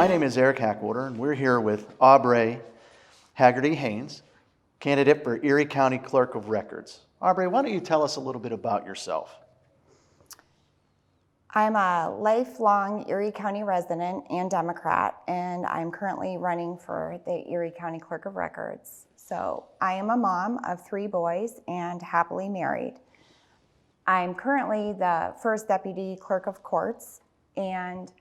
My name is Eric Hackwater, and we're here with Aubrey Haggerty-Haynes, candidate for Erie County Clerk of Records. Aubrey, why don't you tell us a little bit about yourself? I'm a lifelong Erie County resident and Democrat, and I'm currently running for the Erie County Clerk of Records. So I am a mom of 3 boys and happily married. I'm currently the first deputy clerk of courts, and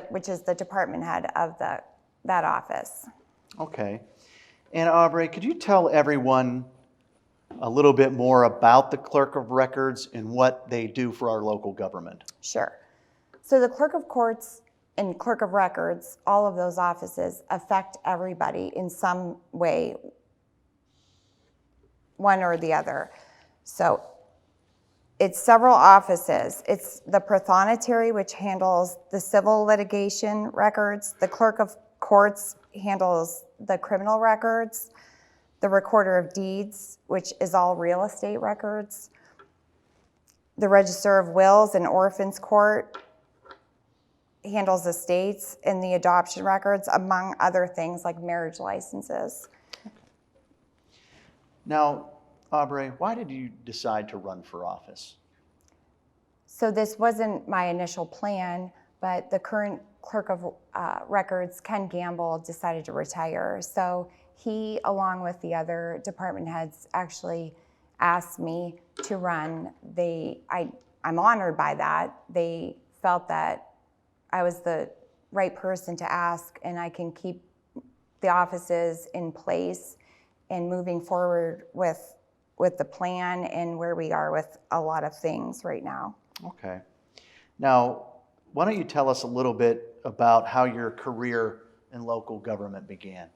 which is the department head of that office. Okay. And Aubrey, could you tell everyone a little bit more about the Clerk of Records and what they do for our local government? Sure. So the clerk of courts and clerk of records, all of those offices affect everybody in some way, one or the other. So it's several offices. It's the prothonotary, which handles the civil litigation records. The clerk of courts handles the criminal records. The recorder of deeds, which is all real estate records. The register of wills and orphans court handles estates and the adoption records, among other things like marriage licenses. Now, Aubrey, why did you decide to run for office? So this wasn't my initial plan, but the current clerk of records, Ken Gamble, decided to retire. So he, along with the other department heads, actually asked me to run. I'm honored by that. They felt that I was the right person to ask, and I can keep the offices in place and moving forward with the plan and where we are with a lot of things right now. Okay. Now, why don't you tell us a little bit about how your career in local government began?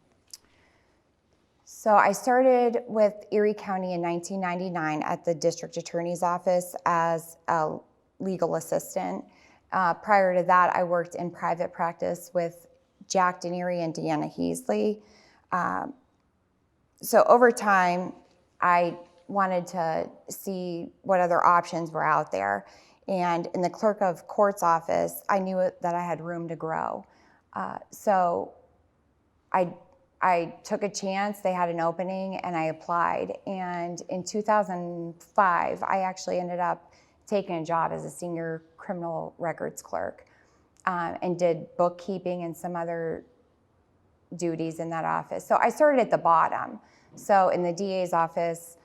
So I started with Erie County in 1999 at the district attorney's office as a legal assistant. Prior to that, I worked in private practice with Jack Denery and Deanna Heasley. So over time, I wanted to see what other options were out there. And in the clerk of court's office, I knew that I had room to grow. So I took a chance. They had an opening, and I applied. And in 2005, I actually ended up taking a job as a senior criminal records clerk and did bookkeeping and some other duties in that office. So I started at the bottom. So in the DA's office,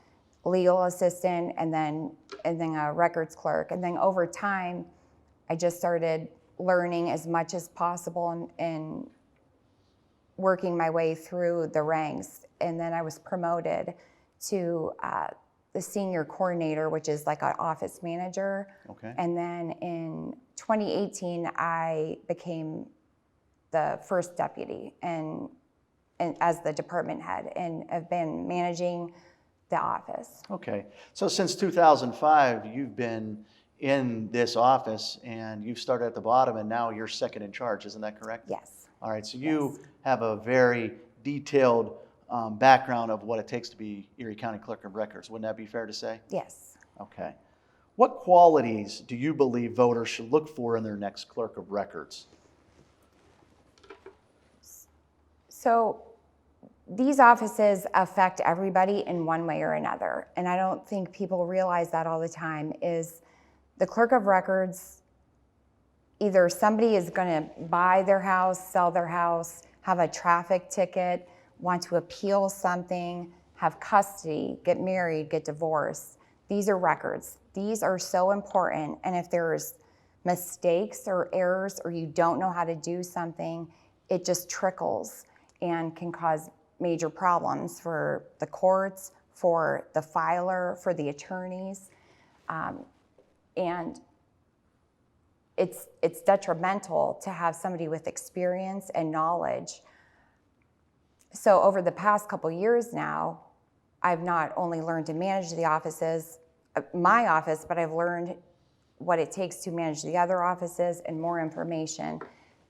legal assistant, and then a records clerk. And then over time, I just started learning as much as possible and working my way through the ranks. And then I was promoted to the senior coordinator, which is like an office manager. Okay. And then in 2018, I became the first deputy and as the department head, and have been managing the office. Okay. So since 2005, you've been in this office, and you've started at the bottom, and now you're second in charge. Isn't that correct? Yes. All right. So you have a very detailed background of what it takes to be Erie County Clerk of Records. Wouldn't that be fair to say? Yes. Okay. What qualities do you believe voters should look for in their next Clerk of Records? So these offices affect everybody in one way or another. And I don't think people realize that all the time. Is the clerk of records, either somebody is going to buy their house, sell their house, have a traffic ticket, want to appeal something, have custody, get married, get divorced. These are records. These are so important. And if there's mistakes or errors, or you don't know how to do something, it just trickles and can cause major problems for the courts, for the filer, for the attorneys. And it's detrimental to have somebody with experience and knowledge. So over the past couple years now, I've not only learned to manage the offices, my office, but I've learned what it takes to manage the other offices and more information,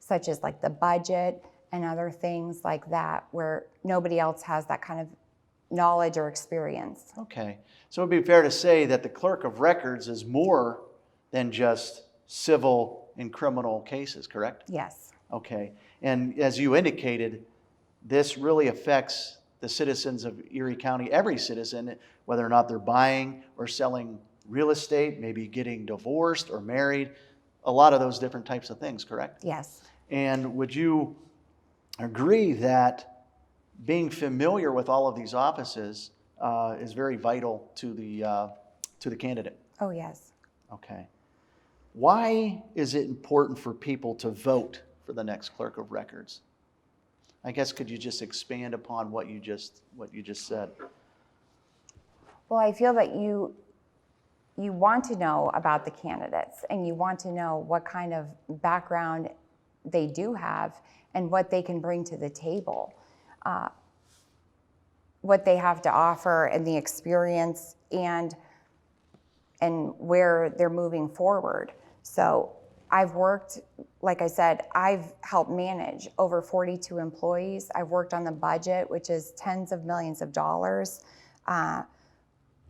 such as like the budget and other things like that, where nobody else has that kind of knowledge or experience. Okay. So it would be fair to say that the Clerk of Records is more than just civil and criminal cases, correct? Yes. Okay. And as you indicated, this really affects the citizens of Erie County, every citizen, whether or not they're buying or selling real estate, maybe getting divorced or married, a lot of those different types of things, correct? Yes. And would you agree that being familiar with all of these offices is very vital to the candidate? Oh, yes. Okay. Why is it important for people to vote for the next clerk of records? I guess could you just expand upon what you just said? Well, I feel that you want to know about the candidates and you want to know what kind of background they do have and what they can bring to the table, what they have to offer and the experience and where they're moving forward. So I've worked, like I said, I've helped manage over 42 employees. I've worked on the budget, which is tens of millions of dollars.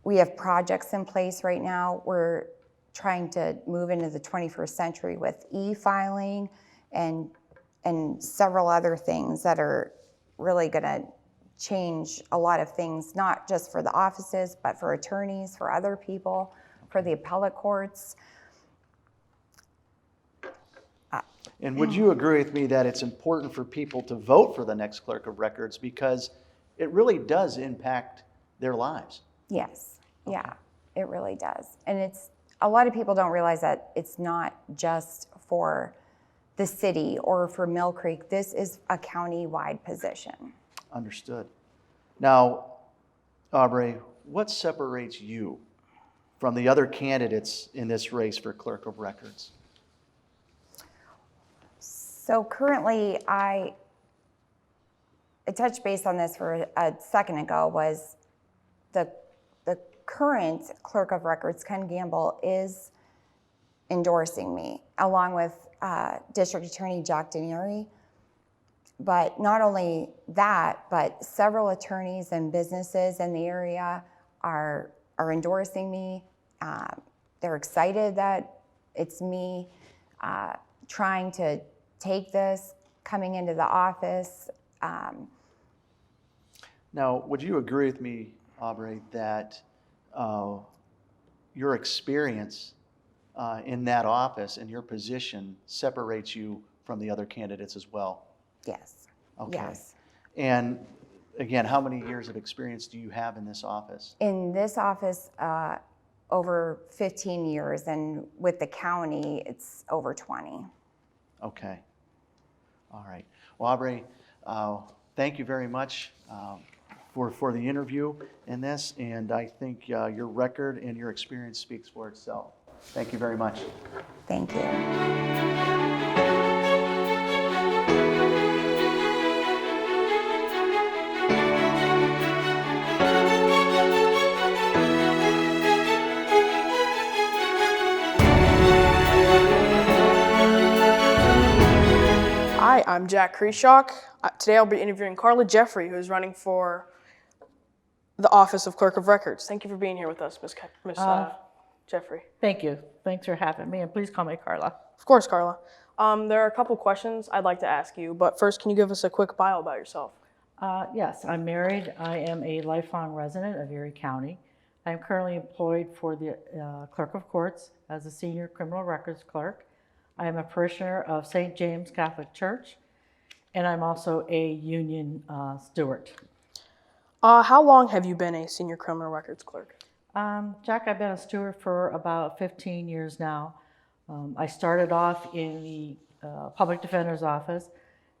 We have projects in place right now. We're trying to move into the 21st century with e-filing and several other things that are really going to change a lot of things, not just for the offices, but for attorneys, for other people, for the appellate courts. And would you agree with me that it's important for people to vote for the next clerk of records because it really does impact their lives? Yes, yeah, it really does. And a lot of people don't realize that it's not just for the city or for Mill Creek. This is a county-wide position. Understood. Now, Aubrey, what separates you from the other candidates in this race for clerk of records? So currently, I touched base on this for a second ago, was the current clerk of records, Ken Gamble, is endorsing me, along with District Attorney Jack Denieri. But not only that, but several attorneys and businesses in the area are endorsing me. They're excited that it's me trying to take this, coming into the office. Now, would you agree with me, Aubrey, that your experience in that office and your position separates you from the other candidates as well? Yes. Okay. Yes. And again, how many years of experience do you have in this office? In this office, over 15 years, and with the county, it's over 20. Okay. All right. Well, Aubrey, thank you very much for the interview in this, and I think your record and your experience speaks for itself. Thank you very much. Thank you. Hi, I'm Jack Kreshock. Today I'll be interviewing Carla Jeffrey, who is running for the Office of Clerk of Records. Thank you for being here with us, Ms. Jeffrey. Thank you. Thanks for having me, and please call me Carla. Of course, Carla. There are a couple questions I'd like to ask you, but first, can you give us a quick bio about yourself? Yes, I'm married. I am a lifelong resident of Erie County. I'm currently employed for the Clerk of Courts as a senior criminal records clerk. I am a parishioner of St. James Catholic Church, and I'm also a union steward. How long have you been a senior criminal records clerk? Jack, I've been a steward for about 15 years now. I started off in the public defender's office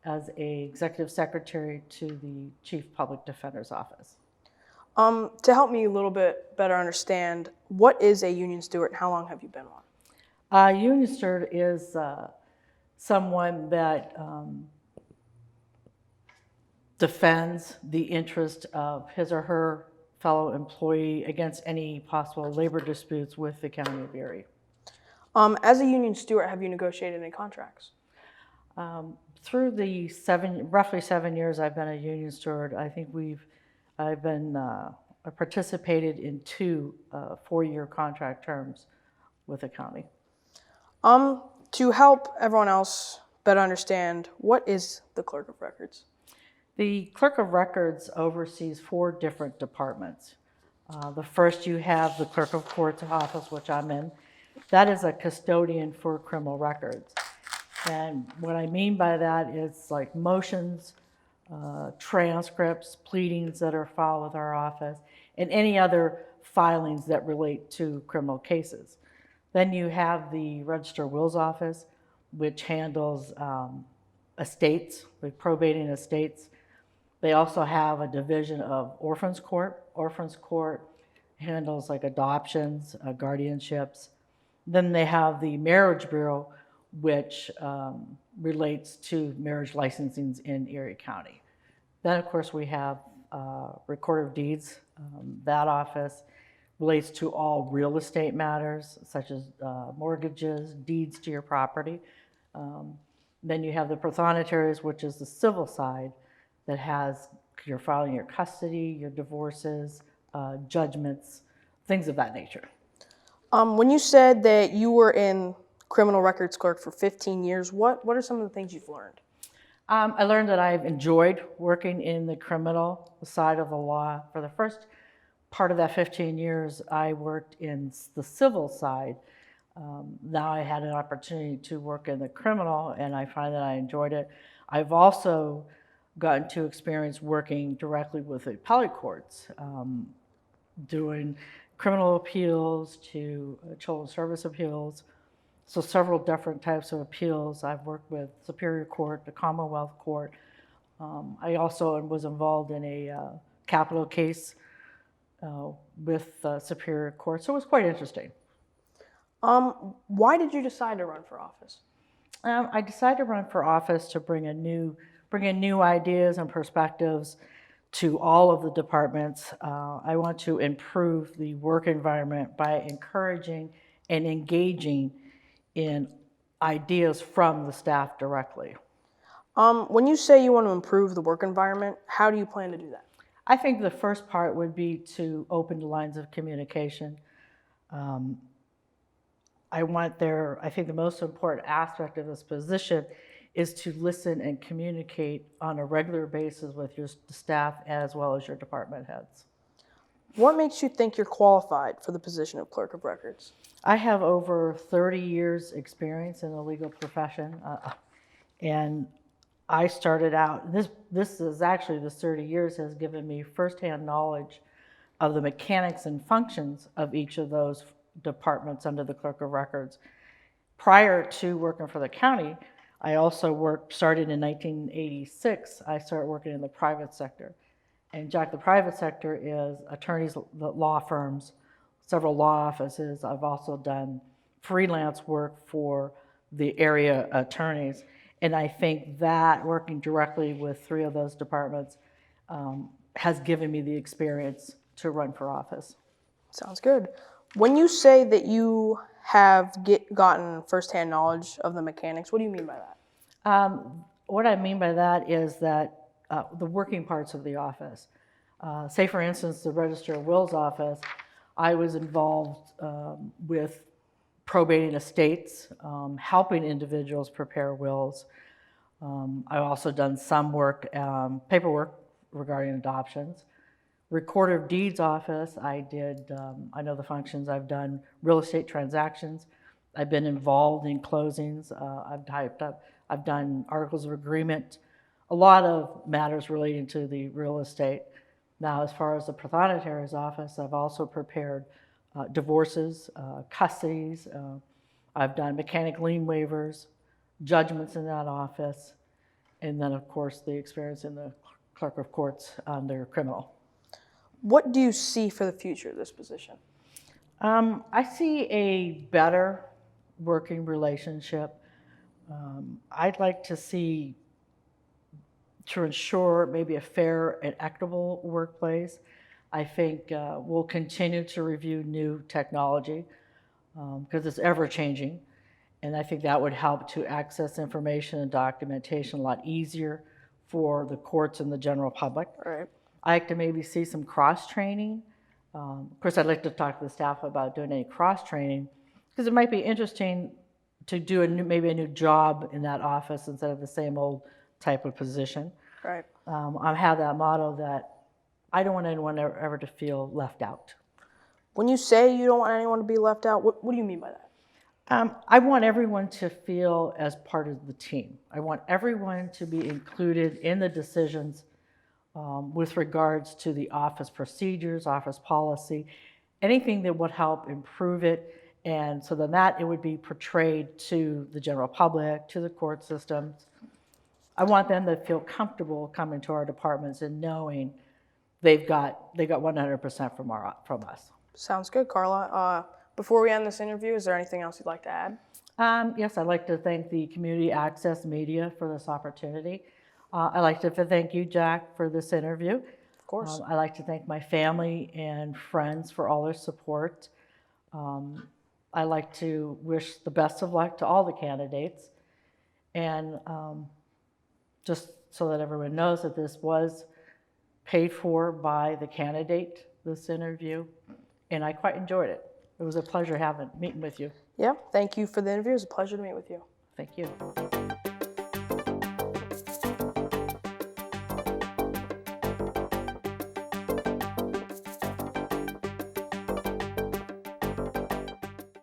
as a executive secretary to the chief public defender's office. To help me a little bit better understand, what is a union steward and how long have you been one? Union steward is someone that defends the interest of his or her fellow employee against any possible labor disputes with the County of Erie. As a union steward, have you negotiated any contracts? Through the roughly 7 years I've been a union steward, I think I've participated in 2 4-year contract terms with the county. To help everyone else better understand, what is the Clerk of Records? The Clerk of Records oversees 4 different departments. The first, you have the Clerk of Courts office, which I'm in. That is a custodian for criminal records. And what I mean by that is like motions, transcripts, pleadings that are filed with our office, and any other filings that relate to criminal cases. Then you have the Register of Wills office, which handles estates, like probating estates. They also have a division of Orphans Court. Orphans Court handles like adoptions, guardianships. Then they have the Marriage Bureau, which relates to marriage licensings in Erie County. Then, of course, we have Recorder of Deeds. That office relates to all real estate matters, such as mortgages, deeds to your property. Then you have the Prothonotarius, which is the civil side that has your filing your custody, your divorces, judgments, things of that nature. When you said that you were in criminal records clerk for 15 years, what are some of the things you've learned? I learned that I've enjoyed working in the criminal side of the law. For the first part of that 15 years, I worked in the civil side. Now I had an opportunity to work in the criminal, and I find that I enjoyed it. I've also gotten to experience working directly with the appellate courts, doing criminal appeals to children's service appeals. So several different types of appeals. I've worked with Superior Court, the Commonwealth Court. I also was involved in a capital case with Superior Court, so it was quite interesting. Why did you decide to run for office? I decided to run for office to bring in new ideas and perspectives to all of the departments. I want to improve the work environment by encouraging and engaging in ideas from the staff directly. When you say you want to improve the work environment, how do you plan to do that? I think the first part would be to open the lines of communication. I think the most important aspect of this position is to listen and communicate on a regular basis with your staff as well as your department heads. What makes you think you're qualified for the position of Clerk of Records? I have over 30 years experience in the legal profession, and I started out, this is actually, this 30 years has given me firsthand knowledge of the mechanics and functions of each of those departments under the Clerk of Records. Prior to working for the county, I also started in 1986, I started working in the private sector. And Jack, the private sector is attorneys, law firms, several law offices. I've also done freelance work for the area attorneys. And I think that working directly with 3 of those departments has given me the experience to run for office. Sounds good. When you say that you have gotten firsthand knowledge of the mechanics, what do you mean by that? What I mean by that is that the working parts of the office. Say, for instance, the Register of Wills office, I was involved with probating estates, helping individuals prepare wills. I've also done some work, paperwork regarding adoptions. Recorder of Deeds office, I know the functions. I've done real estate transactions. I've been involved in closings. I've typed up, I've done articles of agreement, a lot of matters relating to the real estate. Now, as far as the Prothonotarius office, I've also prepared divorces, custodies. I've done mechanic lien waivers, judgments in that office, and then, of course, the experience in the Clerk of Courts under criminal. What do you see for the future of this position? I see a better working relationship. I'd like to see, to ensure maybe a fair and equitable workplace. I think we'll continue to review new technology because it's ever changing. And I think that would help to access information and documentation a lot easier for the courts and the general public. All right. I like to maybe see some cross-training. Of course, I'd like to talk to the staff about doing any cross-training because it might be interesting to do maybe a new job in that office instead of the same old type of position. Right. I have that motto that I don't want anyone ever to feel left out. When you say you don't want anyone to be left out, what do you mean by that? I want everyone to feel as part of the team. I want everyone to be included in the decisions with regards to the office procedures, office policy, anything that would help improve it. And so then that it would be portrayed to the general public, to the court systems. I want them to feel comfortable coming to our departments and knowing they got 100% from us. Sounds good, Carla. Before we end this interview, is there anything else you'd like to add? Yes, I'd like to thank the Community Access Media for this opportunity. I'd like to thank you, Jack, for this interview. Of course. I'd like to thank my family and friends for all their support. I'd like to wish the best of luck to all the candidates. And just so that everyone knows that this was paid for by the candidate, this interview, and I quite enjoyed it. It was a pleasure meeting with you. Yeah, thank you for the interview. It was a pleasure to meet with you. Thank you.